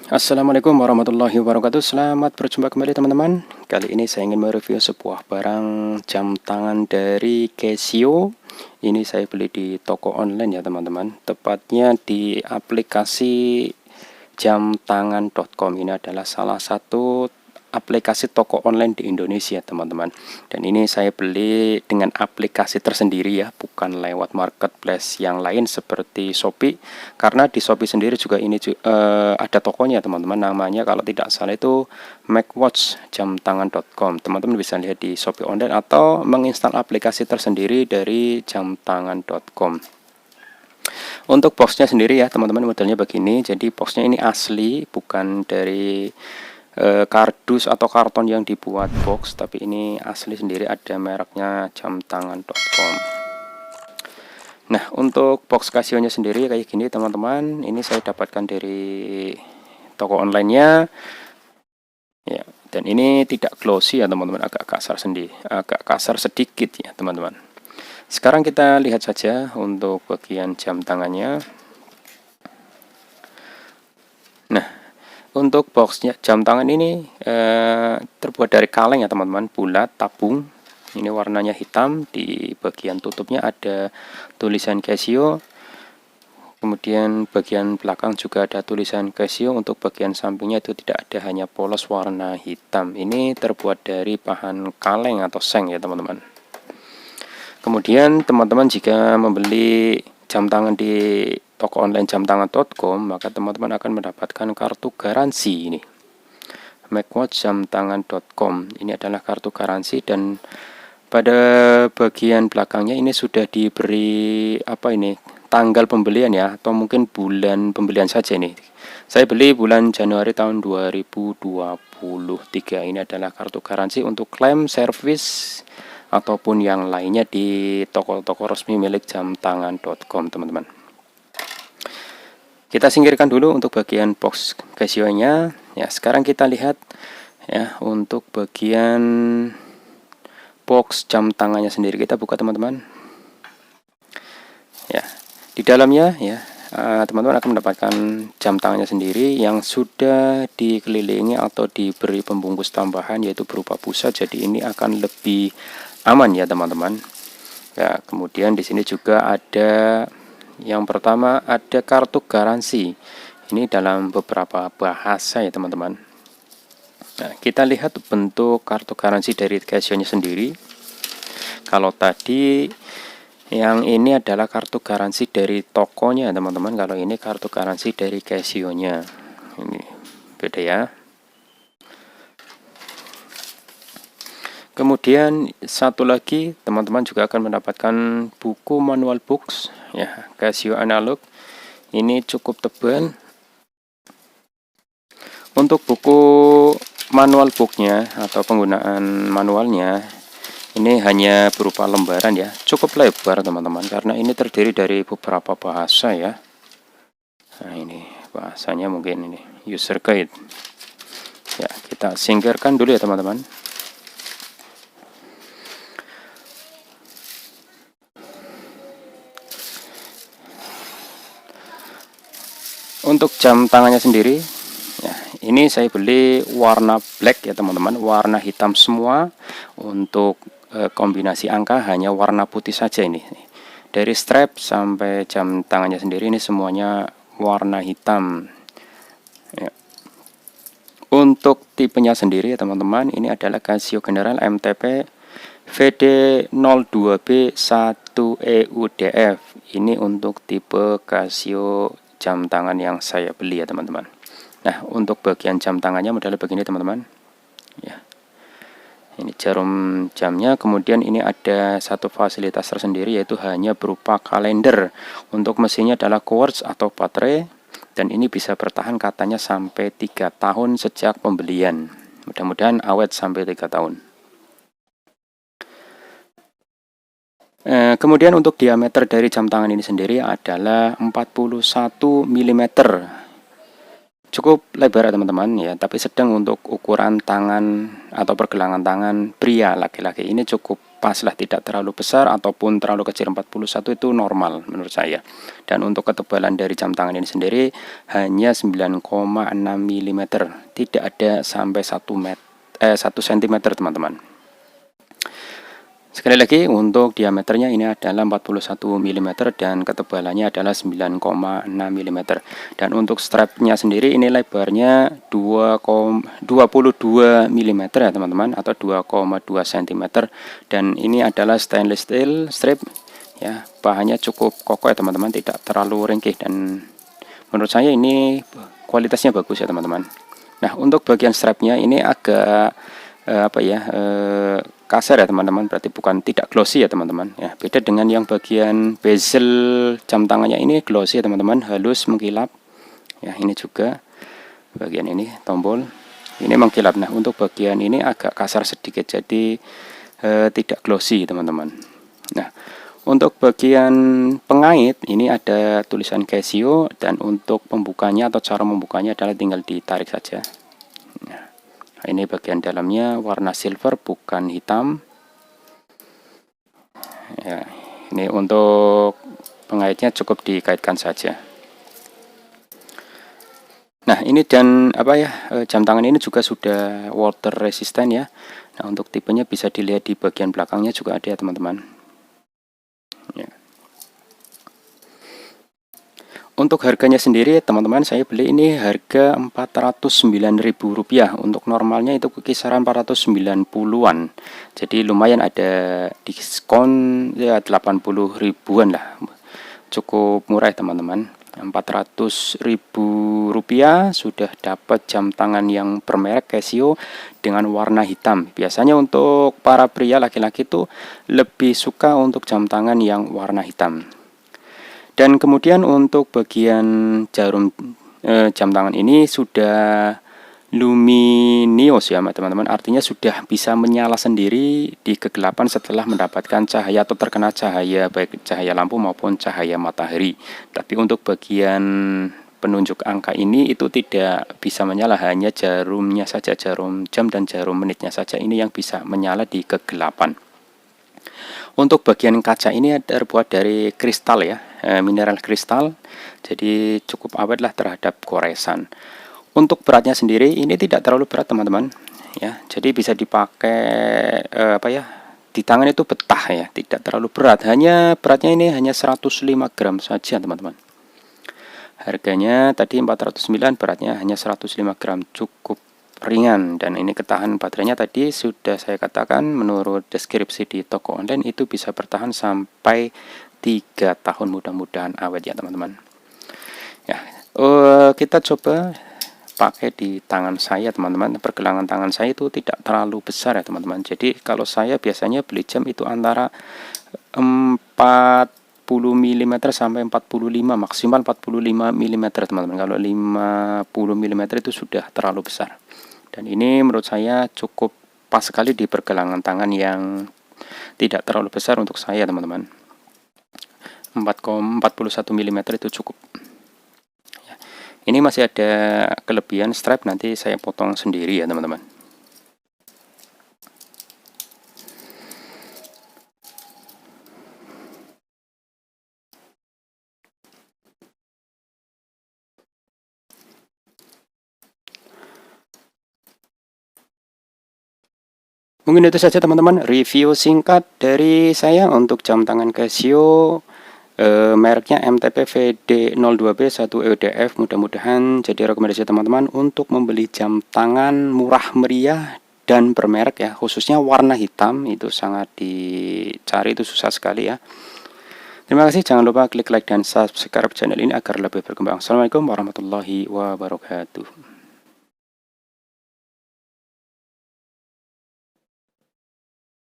Assalamualaikum warahmatullahi wabarakatuh. Selamat berjumpa kembali teman-teman. Kali ini saya ingin mereview sebuah barang jam tangan dari Casio. Ini saya beli di toko online ya teman-teman, tepatnya di aplikasi jamtangan.com. Ini adalah salah satu aplikasi toko online di Indonesia teman-teman, dan ini saya beli dengan aplikasi tersendiri ya, bukan lewat marketplace yang lain seperti Shopee, karena di Shopee sendiri juga ini ada tokonya teman-teman, namanya kalau tidak salah itu macwatchjamtangan.com. Teman-teman bisa lihat di Shopee online atau menginstal aplikasi tersendiri dari jamtangan.com. Untuk boxnya sendiri ya teman-teman, modelnya begini. Jadi boxnya ini asli, bukan dari kardus atau karton yang dibuat box, tapi ini asli sendiri, ada mereknya jamtangan.com. Nah, untuk box Casio-nya sendiri kayak gini teman-teman. Ini saya dapatkan dari toko online-nya ya, dan ini tidak glossy ya teman-teman, agak kasar sedikit ya teman-teman. Sekarang kita lihat saja untuk bagian jam tangannya. Nah, untuk boxnya jam tangan ini terbuat dari kaleng ya teman-teman, bulat tabung. Ini warnanya hitam. Di bagian tutupnya ada tulisan Casio. Kemudian bagian belakang juga ada tulisan Casio. Untuk bagian sampingnya itu tidak ada, hanya polos warna hitam. Ini terbuat dari bahan kaleng atau seng ya teman-teman. Kemudian teman-teman jika membeli jam tangan di toko online jamtangan.com, maka teman-teman akan mendapatkan kartu garansi ini, macwatchjamtangan.com. Ini adalah kartu garansi, dan pada bagian belakangnya ini sudah diberi apa ini, tanggal pembelian ya, atau mungkin bulan pembelian saja ini. Saya beli bulan Januari tahun 2023. Ini adalah kartu garansi untuk klaim, servis ataupun yang lainnya di toko-toko resmi milik jamtangan.com teman-teman. Kita singkirkan dulu untuk bagian box Casio-nya. Ya, sekarang kita lihat ya untuk bagian box jam tangannya sendiri. Kita buka teman-teman. Ya, di dalamnya ya teman-teman akan mendapatkan jam tangannya sendiri yang sudah dikelilingi atau diberi pembungkus tambahan, yaitu berupa pusat. Jadi ini akan lebih aman ya teman-teman. Ya, kemudian di sini juga ada yang pertama, ada kartu garansi. Ini dalam beberapa bahasa ya teman-teman. Nah, kita lihat bentuk kartu garansi dari Casio-nya sendiri. Kalau tadi yang ini adalah kartu garansi dari tokonya teman-teman, kalau ini kartu garansi dari Casio-nya. Ini beda ya. Kemudian satu lagi, teman-teman juga akan mendapatkan buku manual books ya, Casio analog. Ini cukup tebal. Untuk buku manual booknya atau penggunaan manualnya, ini hanya berupa lembaran ya, cukup lebar teman-teman, karena ini terdiri dari beberapa bahasa ya. Nah, ini bahasanya mungkin ini user guide ya, kita singkirkan dulu ya teman-teman. Untuk jam tangannya sendiri ya, ini saya beli warna black ya teman-teman, warna hitam semua. Untuk kombinasi angka hanya warna putih saja ini. Dari strap sampai jam tangannya sendiri ini semuanya warna hitam ya. Untuk tipenya sendiri ya teman-teman, ini adalah Casio General MTP VD02B1EUDF. Ini untuk tipe Casio jam tangan yang saya beli ya teman-teman. Nah, untuk bagian jam tangannya modelnya begini teman-teman ya. Ini jarum jamnya. Kemudian ini ada satu fasilitas tersendiri, yaitu hanya berupa kalender. Untuk mesinnya adalah quartz atau baterai, dan ini bisa bertahan katanya sampai 3 tahun sejak pembelian. Mudah-mudahan awet sampai 3 tahun. Kemudian untuk diameter dari jam tangan ini sendiri adalah 41 mm. Cukup lebar ya teman-teman ya, tapi sedang untuk ukuran tangan atau pergelangan tangan pria laki-laki ini cukup pas lah, tidak terlalu besar ataupun terlalu kecil. 41 itu normal menurut saya. Dan untuk ketebalan dari jam tangan ini sendiri hanya 9,6 mm, tidak ada sampai 1 cm teman-teman. Sekali lagi, untuk diameternya ini adalah 41 mm dan ketebalannya adalah 9,6 mm. Dan untuk strapnya sendiri ini lebarnya 22 mm ya teman-teman, atau 2,2 cm. Dan ini adalah stainless steel strip ya, bahannya cukup kokoh ya teman-teman, tidak terlalu ringkih dan menurut saya ini kualitasnya bagus ya teman-teman. Nah, untuk bagian strapnya ini agak kasar ya teman-teman, berarti bukan tidak glossy ya teman-teman ya. Beda dengan yang bagian bezel jam tangannya, ini glossy ya teman-teman, halus mengkilap ya. Ini juga bagian ini tombol ini mengkilap. Nah, untuk bagian ini agak kasar sedikit, jadi tidak glossy teman-teman. Nah, untuk bagian pengait ini ada tulisan Casio, dan untuk pembukanya atau cara membukanya adalah tinggal ditarik saja. Ini bagian dalamnya warna silver bukan hitam ya. Ini untuk pengaitnya cukup dikaitkan saja. Nah, ini dan jam tangan ini juga sudah water resistant ya. Nah, untuk tipenya bisa dilihat di bagian belakangnya juga ada ya teman-teman ya. Untuk harganya sendiri teman-teman, saya beli ini harga Rp409.000. Untuk normalnya itu kisaran 490-an. Jadi lumayan ada diskon ya, 80 ribuan lah. Cukup murah ya teman-teman. Rp400.000 sudah dapat jam tangan yang bermerek Casio dengan warna hitam. Biasanya untuk para pria laki-laki itu lebih suka untuk jam tangan yang warna hitam. Dan kemudian untuk bagian jarum jam tangan ini sudah luminous ya teman-teman, artinya sudah bisa menyala sendiri di kegelapan setelah mendapatkan cahaya atau terkena cahaya, baik cahaya lampu maupun cahaya matahari. Tapi untuk bagian penunjuk angka ini itu tidak bisa menyala, hanya jarumnya saja, jarum jam dan jarum menitnya saja ini yang bisa menyala di kegelapan. Untuk bagian kaca ini terbuat dari kristal ya, mineral kristal, jadi cukup awet lah terhadap goresan. Untuk beratnya sendiri ini tidak terlalu berat teman-teman ya, jadi bisa dipakai di tangan itu betah ya, tidak terlalu berat. Beratnya ini hanya 105 gram saja teman-teman. Harganya tadi 409, beratnya hanya 105 gram, cukup ringan. Dan ini ketahanan baterainya tadi sudah saya katakan, menurut deskripsi di toko online itu bisa bertahan sampai 3 tahun, mudah-mudahan awet ya teman-teman ya. Kita coba pakai di tangan saya teman-teman. Pergelangan tangan saya itu tidak terlalu besar ya teman-teman, jadi kalau saya biasanya beli jam itu antara 40 mm sampai 45, maksimal 45 mm teman-teman. Kalau 50 mm itu sudah terlalu besar. Dan ini menurut saya cukup pas sekali di pergelangan tangan yang tidak terlalu besar untuk saya teman-teman. 41 mm itu cukup. Ini masih ada kelebihan strap, nanti saya potong sendiri ya teman-teman. Mungkin itu saja teman-teman, review singkat dari saya untuk jam tangan Casio mereknya MTP VD02B1EDF. Mudah-mudahan jadi rekomendasi teman-teman untuk membeli jam tangan murah meriah dan bermerek ya, khususnya warna hitam itu sangat dicari, itu susah sekali ya. Terima kasih, jangan lupa klik like dan subscribe channel ini agar lebih berkembang. Assalamualaikum warahmatullahi wabarakatuh.